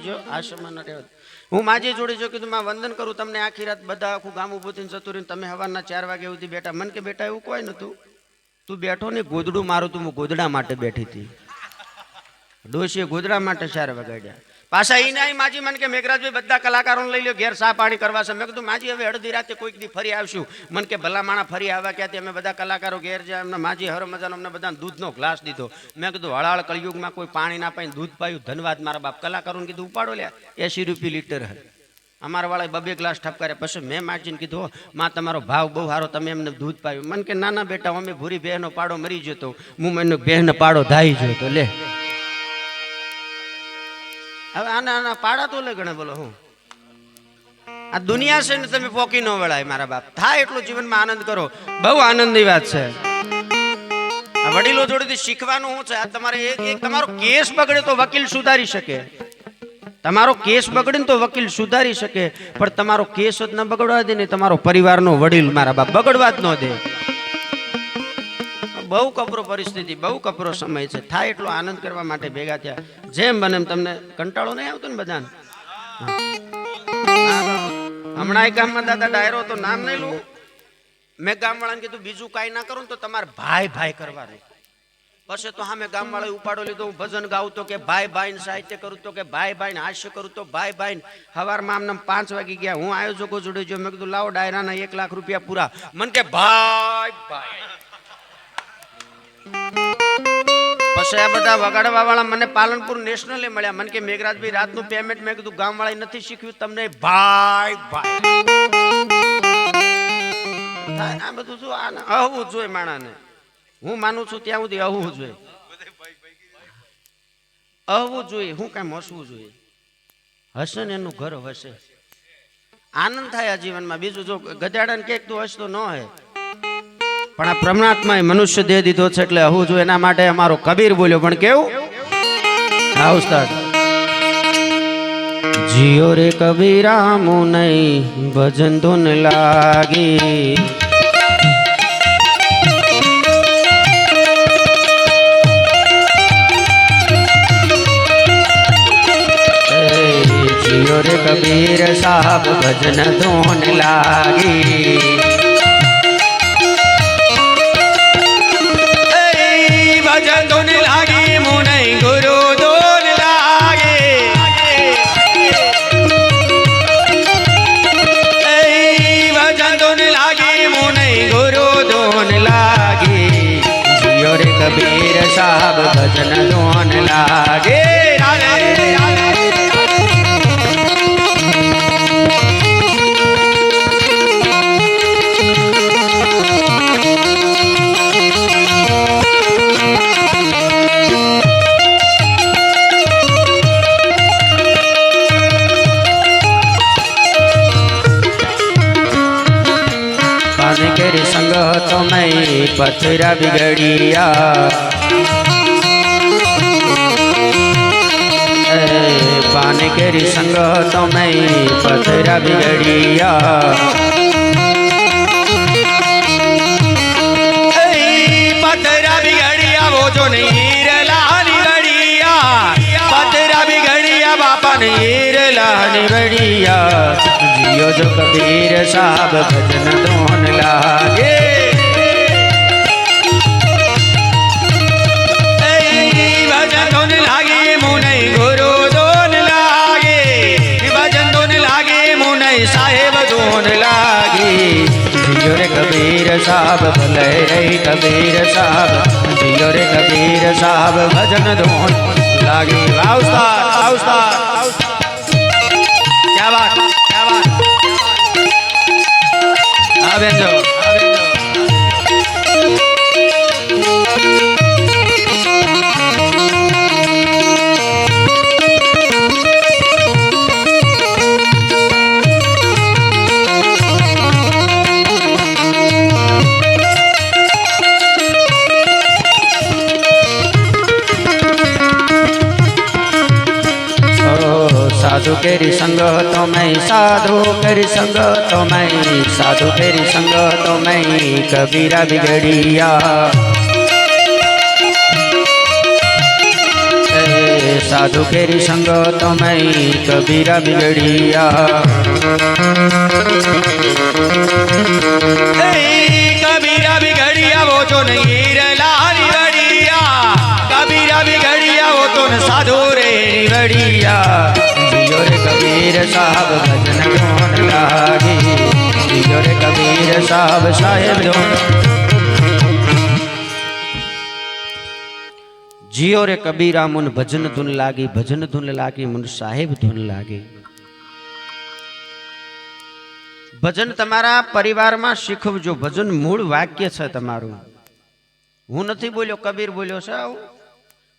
રહેજો, આશ્રમમાં ન રહેજો. હું માજી જોડી જો કીધું માં વંદન કરું તમને, આખી રાત બધા આખું ગામ ઉભું થઈને જતું રહીને તમે સવારના 4 વાગે સુધી બેઠા. મન કે બેટા એવું કોઈ નતું, તું બેઠો ને ગોદડું મારું તું, હું ગોદડા માટે બેઠી હતી. ડોશીએ ગોદડા માટે 4 વગાડ્યા. પાછા ઈ નહીં માજી મન કે મેઘરાજભાઈ બધા કલાકારોને લઈ લ્યો ઘેર સા પાણી કરવા છે. મેં કીધું માજી હવે અડધી રાતે કોઈક દી ફરી આવશું. મન કે ભલા માણા ફરી આવ્યા ક્યાંથી, અમે બધા કલાકારો ઘેર જાય. એમને માજી હર મજાનો અમને બધાને દૂધનો ગ્લાસ દીધો. મેં કીધું હળાળ કળયુગમાં કોઈ પાણી ના પાઈને દૂધ પાયું, ધન્યવાદ મારા બાપ. કલાકારોને કીધું ઉપાડો લ્યા, 80 રૂપિયા લીટર હે. અમારા વાળા 2 ગ્લાસ ઠપકારે. પછી મેં માજીને કીધું માં તમારો ભાવ બહુ સારો, તમે એમને દૂધ પાયું. મન કે નાના બેટા અમે ભૂરી બહેનો પાડો મરી જતો, હું મને બહેન પાડો ધાઈ જતો. લે હવે આના પાડા તો લે ગણે બોલો. હું આ દુનિયા છે ને તમે પોકી ન વળાય મારા બાપ. થાય એટલું જીવનમાં આનંદ કરો, બહુ આનંદની વાત છે. આ વડીલો જોડેથી શીખવાનું શું છે, આ તમારે એક તમારો કેસ બગડે તો વકીલ સુધારી શકે, તમારો કેસ બગડે ને તો વકીલ સુધારી શકે, પણ તમારો કેસ જ ન બગડવા દે ને તમારો પરિવારનો વડીલ મારા બાપ બગડવા જ ન દે. બહુ કપરો પરિસ્થિતિ, બહુ કપરો સમય છે. થાય એટલો આનંદ કરવા માટે ભેગા થયા. જેમ બને એમ. તમને કંટાળો નહીં આવતો ને બધાને? હમણાં ગામમાં દાદા ડાયરો તો નામ નહીં લઉં, મેં ગામવાળાને કીધું બીજું કાંઈ ના કરું તો તમારે ભાઈ ભાઈ કરવાનું. પછી તો હા મેં ગામવાળાએ ઉપાડો લીધો. હું ભજન ગાવતો કે ભાઈ ભાઈ, સાહિત્ય કરું તો કે ભાઈ ભાઈ, હાસ્ય કરું તો ભાઈ ભાઈ. સવારમાં આમને 5 વાગી ગયા. હું આયોજકો જોડે જો, મેં કીધું લાવો ડાયરાના 1 લાખ રૂપિયા પૂરા. મન કે ભાઈ ભાઈ. પછી આ બધા વગાડવા વાળા મને પાલનપુર નેશનલે મળ્યા. મને કે મેઘરાજભાઈ રાતનું પેમેન્ટ, મેં કીધું ગામ વાળા નથી શીખ્યું તમને ભાઈ ભાઈ. આ બધું શું આવું જોઈએ માણાને. હું માનું છું ત્યાં સુધી આવવું જોઈએ, આવવું જોઈએ. હું કાંઈ હસવું જોઈએ, હશે ને એનું ઘર હશે, આનંદ થાય આ જીવનમાં. બીજું જો ગધાડાને કેક તું હસતો ન હે, પણ આ પરમાત્માએ મનુષ્ય દેહ દીધો છે એટલે હવું જોઈએ. એના માટે અમારો કબીર બોલ્યો, પણ કેવું? હા ઉસ્તાદ. જીઓ રે કબીરા મું નહીં ભજન ધૂન લાગી, जियो रे कबीर साहब भजन धून लागी, भजन धून लागी मुने गुरु धून लागे, भजन धून लागी मुने गुरु धून लागी, जियो रे कबीर साहब भजन धून लागे. संग तो मैं पथरा बिगड़िया, पान केरी संग तो मैं पथरा बिगड़िया, पथरा बिगड़िया वो जो नीर लानी बड़िया, पथरा बिगड़िया बापा नीर लानी बड़िया, जियो जो कबीर साहब भजन धून लागे, भजन धून लागे मुने गुरु धून लागे, भजन धून लागे मुने साहेब धून लागे, जियो रे कबीर साहब भले रे कबीर साहब, जियो रे कबीर साहब भजन धून लागे. वाउस्ता क्या बात, क्या बात. आवेंजो साधु केरी संग तो मैं, साधु केरी संग तो मैं, साधु केरी संग तो मैं कबीरा बिगड़िया, साधु केरी संगत में कबीरा बिगड़िया। कबीरा बिगड़िया वो तो नहीं लारी बड़िया, कबीरा बिगड़िया वो तो न साधु रे बड़िया। जियो रे कबीर साहब भजन धुन लागी, जियो रे कबीर साहब साहेब धुन। जियो रे कबीरा मुन भजन धुन लागी, भजन धुन लागी मुन साहेब धुन लागी। भजन तमारा परिवार में शीखवजो। भजन मूળ વાક્ય છે તમારું। હું નથી બોલ્યો, કબીર બોલ્યો છે।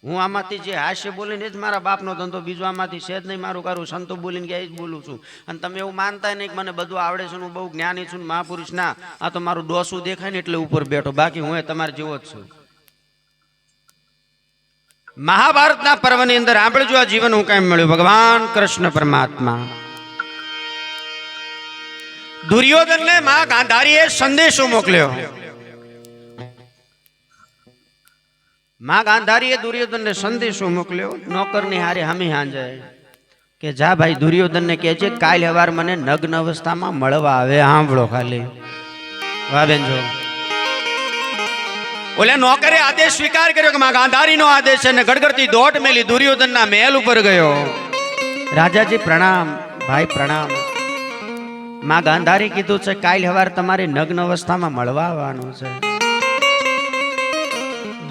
હું આમાંથી જે હાસ્ય બોલીને જ મારા બાપનો ધંધો, બીજો આમાંથી સેજ નહીં મારું કરું। સંતો બોલીને ગયા જ બોલું છું। અને તમે એવું માનતા નહીં કે મને બધું આવડે છે, હું બહુ જ્ઞાની છું, મહાપુરુષ ના। આ તો મારું ડોસું દેખાય ને એટલે ઉપર બેઠો, બાકી હું તમારે જેવો જ છું। મહાભારતના પર્વની અંદર આપણે જો આ જીવન હું કામ મળ્યું, ભગવાન કૃષ્ણ પરમાત્મા દુર્યોધનને માં ગાંધારીએ સંદેશો મોકલ્યો। માં ગાંધારીએ દુર્યોધનને સંદેશો મોકલ્યો નોકરની હારે હામી હાંજે કે જા ભાઈ દુર્યોધનને કહે છે કાલ હવાર મને નગ્ન અવસ્થામાં મળવા આવે। સાંભળો ખાલી, વાહ બેન જો। ઓલે નોકરે આદેશ સ્વીકાર કર્યો કે માં ગાંધારીનો આદેશ છે ને ગડગડતી દોટ મેલી દુર્યોધનના મહેલ ઉપર ગયો। રાજાજી પ્રણામ, ભાઈ પ્રણામ। માં ગાંધારી કીધું છે કાલ હવાર તમારે નગ્ન અવસ્થામાં મળવા આવવાનું છે।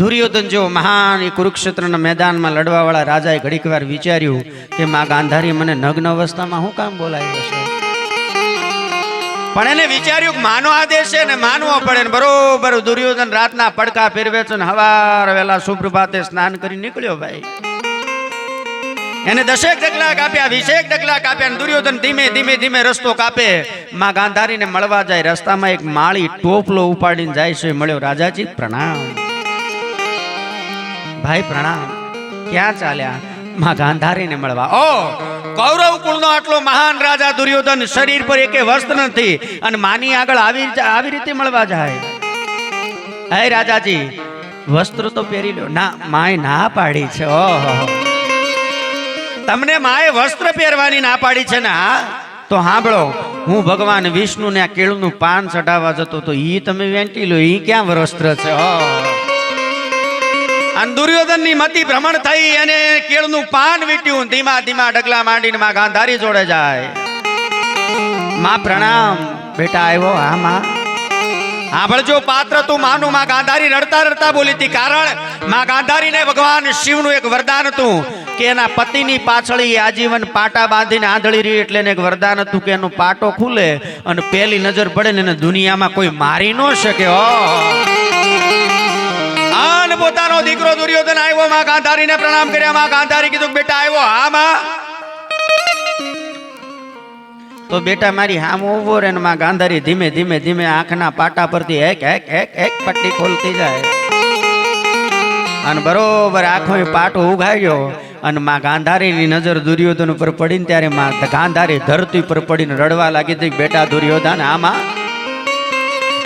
દુર્યોધન જેવો મહાન એ કુરુક્ષેત્રના મેદાનમાં લડવા વાળા રાજાએ ઘડીક વાર વિચાર્યું કે માં ગાંધારી મને નગ્ન અવસ્થામાં શું કામ બોલાવ્યો છે? પણ એને વિચાર્યું કે માનો આદેશ છે ને માનવો પડે ને બરોબર દુર્યોધન રાતના પડકા ફેરવે છે ને હવાર વેલા સુપ્રભાતે સ્નાન કરી નીકળ્યો ભાઈ। એને 10 ડગલા કાપ્યા, 20 ડગલા કાપ્યા અને દુર્યોધન ધીમે ધીમે ધીમે રસ્તો કાપે। માં ગાંધારીને મળવા જાય, રસ્તામાં એક માળી ટોપલો ઉપાડીને જાય છે। મળ્યો, રાજાજી પ્રણામ, ભાઈ પ્રણામ, ક્યાં ચાલ્યા? માં ગાંધારીને મળવા। ઓ કૌરવ કુળનો આટલો મહાન રાજા દુર્યોધન, શરીર પર એકે વસ્ત્ર નથી અને માની આગળ આવી રીતે મળવા જાય। હે રાજાજી વસ્ત્ર તો પહેરી લો। ના, માએ ના પાડી છે। ઓહો, તમને માએ વસ્ત્ર પહેરવાની ના પાડી છે ને? હા તો સાંભળો, હું ભગવાન વિષ્ણુ ને આ કેળનું પાન ચઢાવવા જતો તો ઈ તમે વેંટી લો, ઈ ક્યાં વસ્ત્ર છે? અને દુર્યોધન ની મતિ ભ્રમણ થઈ અને કેળનું પાન વીટ્યું, ધીમા ધીમા ડગલા માંડીને માં ગાંધારી જોડે જાય। માં પ્રણામ, બેટા આવ્યો? હા માં। સાંભળજો પાત્ર તું માનું। માં ગાંધારી રડતા રડતા બોલી હતી, કારણ માં ગાંધારીને ભગવાન શિવનું એક વરદાન હતું કે એના પતિની પાછળ આજીવન પાટા બાંધીને આંધળી રહી, એટલે એને એક વરદાન હતું કે એનો પાટો ખુલે અને પહેલી નજર પડે ને એને દુનિયામાં કોઈ મારી ન શકે। આન પોતાનો દીકરો દુર્યોધન આવ્યો, માં ગાંધારીને પ્રણામ કર્યા। માં ગાંધારી કીધું બેટા આવ્યો? હા માં। તો બેટા મારી હામો ઉભો રે ને માં ગાંધારી ધીમે ધીમે ધીમે આંખના પાટા પરથી એક એક એક એક પટ્ટી ખોલતી જાય અને બરોબર આંખો પાટો ઉઘાડ્યો અને માં ગાંધારીની નજર દુર્યોધન ઉપર પડીને ત્યારે માં ગાંધારી ધરતી પર પડીને રડવા લાગી હતી, બેટા દુર્યોધન આમાં।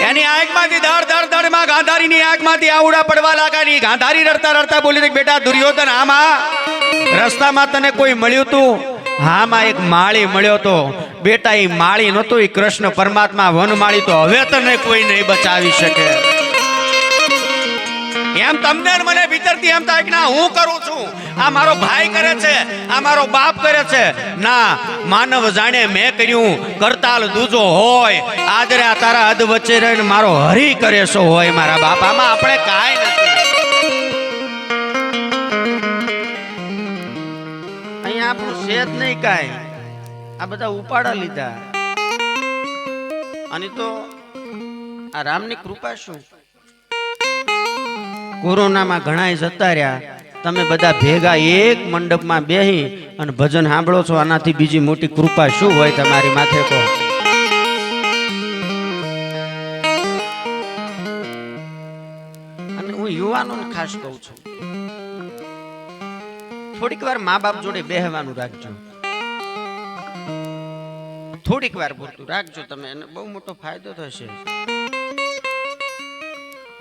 એની આંખમાંથી ધડ ધડ ધડ માં ગાંધારીની આંખમાંથી આવડા પડવા લાગ્યા। ગાંધારી રડતા રડતા બોલી હતી, બેટા દુર્યોધન આમાં રસ્તામાં તને કોઈ મળ્યું તું? હા માં, એક માળી મળ્યો તો। બેટા એ માળી નતો, એ કૃષ્ણ પરમાત્મા વનમાળી, તો હવે તને કોઈ નહીં બચાવી શકે। એમ તમને મને ભીતરથી એમ થાય કે ના હું કરું છું, આ મારો ભાઈ કરે છે, આ મારો બાપ કરે છે। ના, માનવ જાણે મેં કર્યું કરતાલ દૂજો હોય, આદરે આ તારા હદ વચ્ચે રહીને મારો હરી કરે છો હોય મારા બાપામાં આપણે કાંઈ નથી। અહીંયા આપણું સેજ નહીં કાંઈ, આ બધા ઉપાડા લીધા। અને તો આ રામની કૃપા શું? કોરોનામાં ઘણાય જતા રહ્યા, તમે બધા ભેગા એક મંડપમાં બેહી અને ભજન સાંભળો છો, આનાથી બીજી મોટી કૃપા શું હોય તમારી માથે? કહો। અને હું યુવાનોને ખાસ કહું છું, થોડીક વાર મા બાપ જોડે બેહવાનું રાખજો, થોડીક વાર પૂરતું રાખજો તમે, એને બહુ મોટો ફાયદો થશે।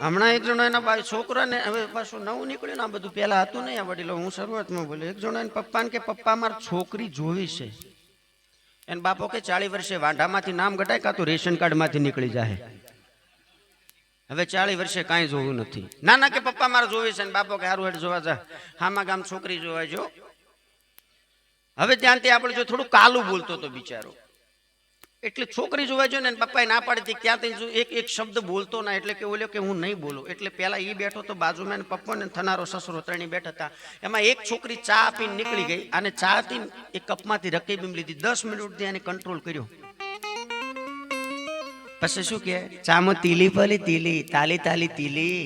હમણાં એક જણો એના છોકરાને હવે પાછું નવું નીકળ્યું ને આ બધું પહેલા હતું નહીં આ વડીલો હું શરૂઆતમાં બોલ્યો એક જણો એને પપ્પાને કે પપ્પા મારી છોકરી જોવી છે એને બાપો કે 40 વર્ષે વાંઢામાંથી નામ ગટાય કાં તો રેશન કાર્ડમાંથી નીકળી જાય હવે 40 વર્ષે કાંઈ જોવું નથી ના ના કે પપ્પા મારે જોવી છે ને બાપો કે હારું હેઠ જોવા જા હામાં ગામ છોકરી જોવા જો હવે ત્યાંથી આપણે જો થોડું કાલું બોલતો હતો બિચારો એટલે છોકરી જોવા જો ને પપ્પાએ ના પાડી હતી ત્યાંથી એક શબ્દ બોલતો ના એટલે કે ઓલ્યો કે હું નહીં બોલું એટલે પેલા એ બેઠો તો બાજુમાં પપ્પા ને થનારો સસરો ત્રણેય બેઠા હતા એમાં એક છોકરી ચા પીને નીકળી ગઈ અને ચા પીને એક કપમાંથી રકેબીમ લીધી 10 મિનિટ એને કંટ્રોલ કર્યો પછી શું કે ચામો તીલી પલી તીલી તાલી તાલી તીલી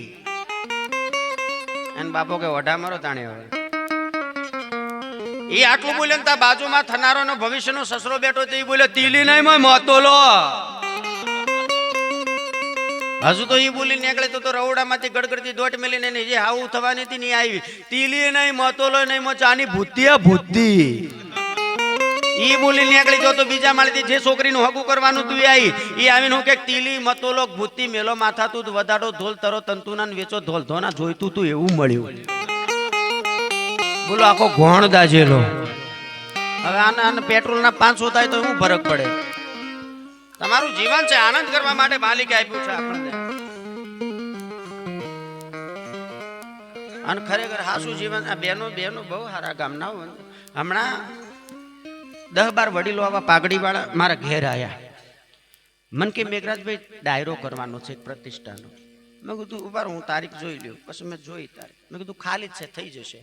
અને બાપો કે ઓઢા મારો તાણે હવે એ આટલું બોલ્યો ને તા બાજુમાં થનારો નો ભવિષ્યનો સસરો બેઠો તો એ બોલ્યો તીલી નહીં મોય મોતોલો હજુ તો એ બોલી નીકળે તો રવડામાંથી ગડગડતી દોટ મેલીને જે હાવું થવાની હતી ને આવી તીલી નહીં મોતોલો નહીં મો ચાની ભૂતિયા ભૂતિ ઈ બોલી નીકળી તો બીજા માળેથી જે છોકરીનું હગું કરવાનું તું આવી ઈ આવીને હું કે તીલી મતોલો ભૂતિ મેલો માથા તું વધાડો ધોલ તરો તંતુના વેચો ધોલ ધોના જોઈતું તું એવું મળ્યું બોલો આખો ઘોણ દાજેલો હવે આને પેટ્રોલના 500 થાય તો શું ફરક પડે તમારું જીવન છે આનંદ કરવા માટે માલિકે આપ્યું છે આપણને અને ખરેખર હાસુ જીવન આ બેનો બહુ સારા ગામના હમણાં 10-12 વડીલો આવા પાઘડી વાળા મારા ઘેર આયા મન કે મેઘરાજભાઈ ડાયરો કરવાનો છે પ્રતિષ્ઠાનો મેં કીધું ઉભા હું તારીખ જોઈ લ્યો પછી મેં જોઈ તારીખ મેં કીધું ખાલી જ છે થઈ જશે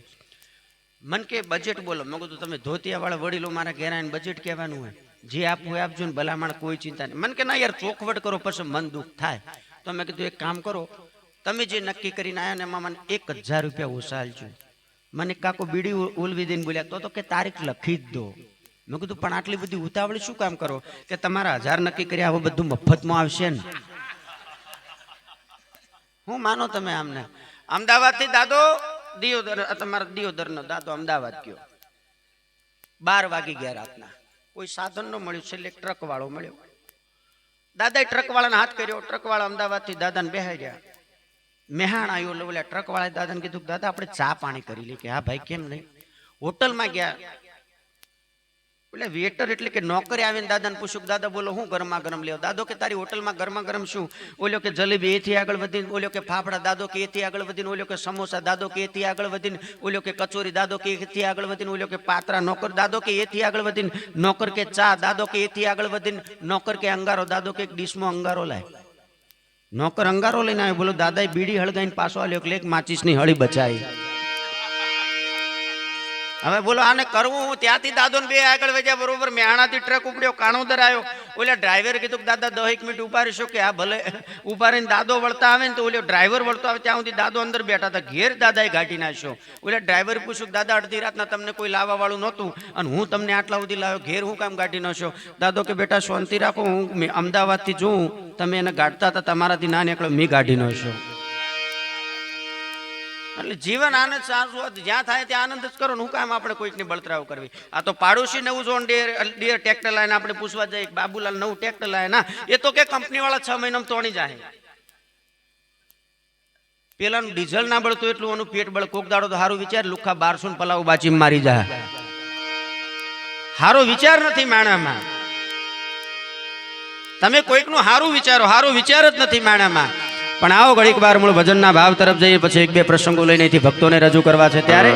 મન કે બજેટ બોલો મેં કીધું તમે ધોતિયા વાળા વડીલો મારા ઘેર આવીને બજેટ કહેવાનું હોય જે આપવું હોય આપજો ને ભલામણ કોઈ ચિંતા નહીં મન કે ના યાર ચોખવટ કરો પછી મન દુઃખ થાય તો મેં કીધું એક કામ કરો તમે જે નક્કી કરીને આવ્યા ને એમાં મને 1000 રૂપિયા ઓસાલજો મને કાકો બીડી ઓલવી દઈને બોલ્યા તો કે તારીખ લખી જ દો મેં કીધું પણ આટલી બધી ઉતાવળી શું કામ કરો કે તમારા 1000 નક્કી કર્યા હવે બધું મફતમાં આવશે ને હું માનો તમે આમને અમદાવાદ થી દાદો દિયોદર તમારા દિયોદર નો દાદો અમદાવાદ ગયો 12 વાગી ગયા રાતના કોઈ સાધન નો મળ્યું છેલ્લે ટ્રક વાળો મળ્યો દાદાએ ટ્રક વાળાને હાથ કર્યો ટ્રક વાળા અમદાવાદ થી દાદાને બેહાડ્યા મેહાણ આવ્યો એટલે ઓલા ટ્રક વાળાએ દાદાને કીધું દાદા આપણે ચા પાણી કરી લઈએ કે હા ભાઈ કેમ નહીં હોટલમાં ગયા એટલે વેટર એટલે કે નોકરી આવીને દાદાને પૂછ્યું દાદા બોલો હું ગરમા ગરમ લેવો દાદો કે તારી હોટલમાં ગરમા ગરમ શું ઓલ્યો કે જલેબી એથી આગળ વધીને ઓલ્યો કે ફાફડા દાદો કે એથી આગળ વધીને ઓલ્યો કે સમોસા દાદો કે એથી આગળ વધીને ઓલ્યો કે કચોરી દાદો કે એથી આગળ વધીને ઓલ્યો કે પાત્રા નોકર દાદો કે એથી આગળ વધીને નોકર કે ચા દાદો કે એથી આગળ વધીને નોકર કે અંગારો દાદો કે એક ડીશમાં અંગારો લાય નોકર અંગારો લઈને આવ્યો બોલો દાદાએ બીડી હળગાઈને પાછો આલ્યો એટલે એક માચીસની હળી બચાવી હવે બોલો આને કરવું હું ત્યાંથી દાદો ને બે આગળ વધ્યા બરોબર મેહાણાથી ટ્રક ઉપડ્યો કાણોદર આવ્યો ઓલા ડ્રાઈવર કીધું દાદા 10 મિનિટ ઉભા રહીશો કે આ ભલે ઉભા રહીને દાદો વળતા આવે ને તો ઓલો ડ્રાઈવર વળતો આવે ત્યાં સુધી દાદો અંદર બેઠા હતા ઘેર દાદાએ ગાડી નાખ્યો ઓલા ડ્રાઈવર પૂછ્યું દાદા અડધી રાતના તમને કોઈ લાવવા વાળું નહોતું અને હું તમને આટલા સુધી લાવ્યો ઘેર હું કામ ગાડી નાખ્યો દાદો કે બેટા શાંતિ રાખો હું અમદાવાદથી જોઉં તમે એને ગાડતા હતા તમારાથી ના નીકળ્યો મેં ગાડી નાખ્યો એટલે જીવન આનંદ જ્યાં થાય ત્યાં આનંદ જ કરો ને હું કામ આપણે કોઈકની બળતરાવ કરવી આ તો પાડોશી નવું જોન ડીયર ટ્રેક્ટર લાઈને આપણે પૂછવા જઈએ બાબુલાલ નવું ટ્રેક્ટર લાવે ના એ તો કે કંપની વાળા 6 મહિનામાં તોડી જાય પેલાનું ડીઝલ ના બળતું એટલું એનું પેટ બળ કોક દાડો તો સારું વિચાર લુખા 1200 પલાવ બાચી મારી જાય સારો વિચાર નથી માણામાં તમે કોઈકનું સારું વિચારો સારો વિચાર જ નથી માણામાં પણ આવો ઘડીક વાર મૂળ ભજનના ભાવ તરફ જઈએ પછી 1-2 પ્રસંગો લઈને ભક્તોને રજૂ કરવા છે ત્યારે